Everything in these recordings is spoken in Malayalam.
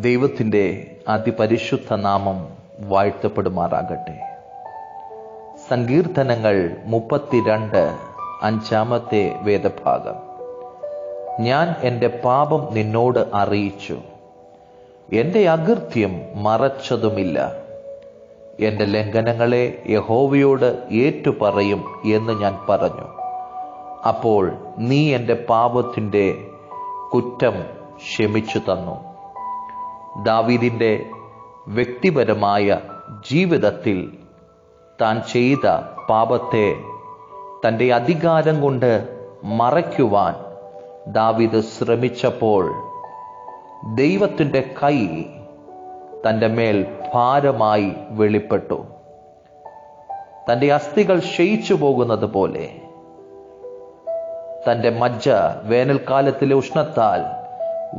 ദൈവത്തിൻ്റെ അതിപരിശുദ്ധ നാമം വാഴ്ത്തപ്പെടുമാറാകട്ടെ. സങ്കീർത്തനങ്ങൾ 32 5 വേദഭാഗം. ഞാൻ എൻ്റെ പാപം നിന്നോട് അറിയിച്ചു, എൻ്റെ അകൃത്യം മറച്ചതുമില്ല. എൻ്റെ ലംഘനങ്ങളെ യഹോവയോട് ഏറ്റുപറയും എന്ന് ഞാൻ പറഞ്ഞു. അപ്പോൾ നീ എൻ്റെ പാപത്തിൻ്റെ കുറ്റം ക്ഷമിച്ചു തന്നു. ദാവീദിൻ്റെ വ്യക്തിപരമായ ജീവിതത്തിൽ താൻ ചെയ്ത പാപത്തെ തൻ്റെ അധികാരം കൊണ്ട് മറയ്ക്കുവാൻ ദാവീദ് ശ്രമിച്ചപ്പോൾ ദൈവത്തിൻ്റെ കൈ തൻ്റെ മേൽ ഭാരമായി വെളിപ്പെട്ടു. തൻ്റെ അസ്ഥികൾ ക്ഷയിച്ചു പോകുന്നത് പോലെ, തൻ്റെ മജ്ജ വേനൽക്കാലത്തിലെ ഉഷ്ണത്താൽ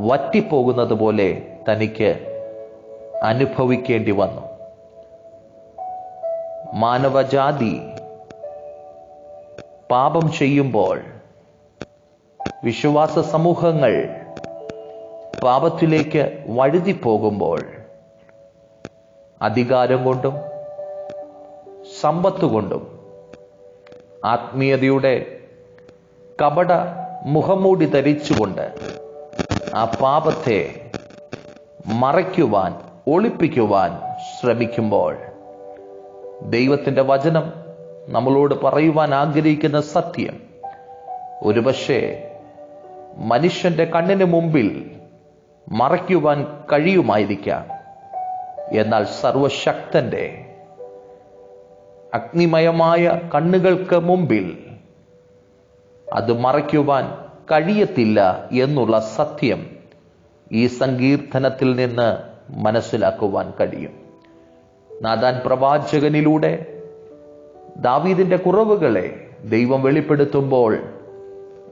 വറ്റിപ്പോകുന്നത് പോലെ തനിക്ക് അനുഭവിക്കേണ്ടി വന്നു. മാനവജാതി പാപം ചെയ്യുമ്പോൾ, വിശ്വാസ സമൂഹങ്ങൾ പാപത്തിലേക്ക് വഴുതിപ്പോകുമ്പോൾ, അധികാരം കൊണ്ടും സമ്പത്ത് കൊണ്ടും ആത്മീയതയുടെ കപട മുഖംമൂടി ധരിച്ചുകൊണ്ട് ആ പാപത്തെ മറയ്ക്കുവാൻ, ഒളിപ്പിക്കുവാൻ ശ്രമിക്കുമ്പോൾ, ദൈവത്തിൻ്റെ വചനം നമ്മളോട് പറയുവാൻ ആഗ്രഹിക്കുന്ന സത്യം ഒരുപക്ഷെ മനുഷ്യന്റെ കണ്ണിന് മുമ്പിൽ മറയ്ക്കുവാൻ കഴിയുമായിരിക്കാം. എന്നാൽ സർവശക്തന്റെ അഗ്നിമയമായ കണ്ണുകൾക്ക് മുമ്പിൽ അത് മറയ്ക്കുവാൻ കഴിയത്തില്ല എന്നുള്ള സത്യം ഈ സങ്കീർത്തനത്തിൽ നിന്ന് മനസ്സിലാക്കുവാൻ കഴിയും. നാഥാൻ പ്രവാചകനിലൂടെ ദാവീദിന്റെ കുറവുകളെ ദൈവം വെളിപ്പെടുത്തുമ്പോൾ,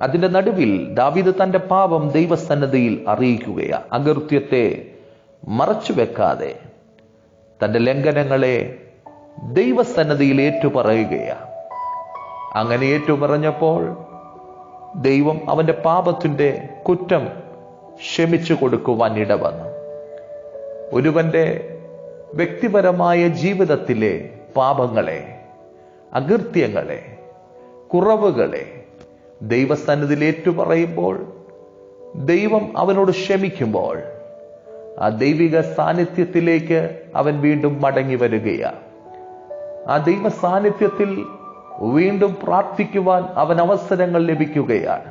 അതിന്റെ നടുവിൽ ദാവീദ് തന്റെ പാപം ദൈവസന്നിധിയിൽ അറിയിക്കുകയാണ്. അകൃത്യത്തെ മറച്ചു വെക്കാതെ തന്റെ ലംഘനങ്ങളെ ദൈവസന്നിധിയിൽ ഏറ്റുപറയുകയാണ്. അങ്ങനെ ഏറ്റുപറഞ്ഞപ്പോൾ ദൈവം അവന്റെ പാപത്തിന്റെ കുറ്റം ക്ഷമിച്ചു കൊടുക്കുവാൻ ഇടവന്നു. ഒരുവന്റെ വ്യക്തിപരമായ ജീവിതത്തിലെ പാപങ്ങളെ, അകൃത്യങ്ങളെ, കുറവുകളെ ദൈവസന്നിധിയിൽ ഏറ്റുപറയുമ്പോൾ, ദൈവം അവനോട് ക്ഷമിക്കുമ്പോൾ, ആ ദൈവിക സാന്നിധ്യത്തിലേക്ക് അവൻ വീണ്ടും മടങ്ങി വരികയാണ്. ആ ദൈവ സാന്നിധ്യത്തിൽ വീണ്ടും പ്രാർത്ഥിക്കുവാൻ അവൻ അവസരങ്ങൾ ലഭിക്കുകയാണ്.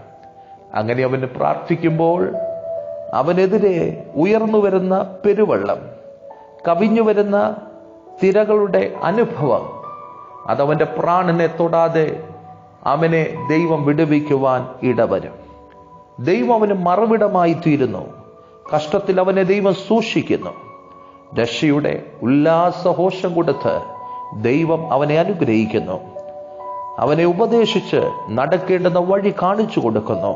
അങ്ങനെ അവന് പ്രാർത്ഥിക്കുമ്പോൾ അവനെതിരെ ഉയർന്നു വരുന്ന പെരുവെള്ളം, കവിഞ്ഞു വരുന്ന തിരകളുടെ അനുഭവം, അതവന്റെ പ്രാണനെ തൊടാതെ അവനെ ദൈവം വിടുവിക്കുവാൻ ഇടവരും. ദൈവം അവന് മറവിടമായി തീരുന്നു. കഷ്ടത്തിൽ അവനെ ദൈവം സൂക്ഷിക്കുന്നു. രക്ഷയുടെ ഉല്ലാസഘോഷം കൊടുത്ത് ദൈവം അവനെ അനുഗ്രഹിക്കുന്നു. അവനെ ഉപദേശിച്ച് നടക്കേണ്ടുന്ന വഴി കാണിച്ചു കൊടുക്കുന്നു.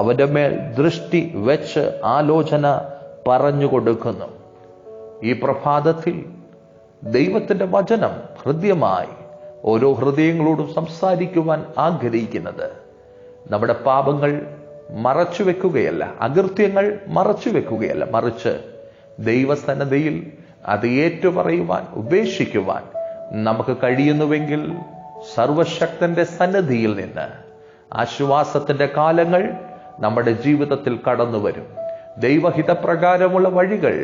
അവന്റെ മേൽ ദൃഷ്ടി വെച്ച് ആലോചന പറഞ്ഞു കൊടുക്കുന്നു. ഈ പ്രഭാതത്തിൽ ദൈവത്തിന്റെ വചനം ഹൃദ്യമായി ഓരോ ഹൃദയങ്ങളോടും സംസാരിക്കുവാൻ ആഗ്രഹിക്കുന്നത്, നമ്മുടെ പാപങ്ങൾ മറച്ചു വെക്കുകയല്ല, അകൃത്യങ്ങൾ മറച്ചു വെക്കുകയല്ല, മറിച്ച് ദൈവസന്നിധിയിൽ അത് ഏറ്റുപറയുവാൻ, ഉപേക്ഷിക്കുവാൻ നമുക്ക് കഴിയുന്നുവെങ്കിൽ സർവശക്തന്റെ സന്നിധിയിൽ നിന്ന് ആശ്വാസത്തിന്റെ കാലങ്ങൾ നമ്മുടെ ജീവിതത്തിൽ കടന്നു വരും. ദൈവഹിതപ്രകാരമുള്ള വഴികൾ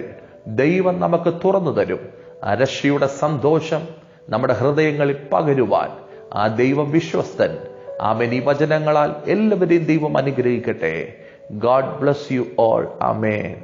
ദൈവം നമുക്ക് തുറന്നു തരും. ആ രക്ഷയുടെ സന്തോഷം നമ്മുടെ ഹൃദയങ്ങളിൽ പകരുവാൻ ആ ദൈവം വിശ്വസ്തൻ. ആമേൻ. ഈ വചനങ്ങളാൽ എല്ലാവരെയും ദൈവം അനുഗ്രഹിക്കട്ടെ. God bless you all. Amen.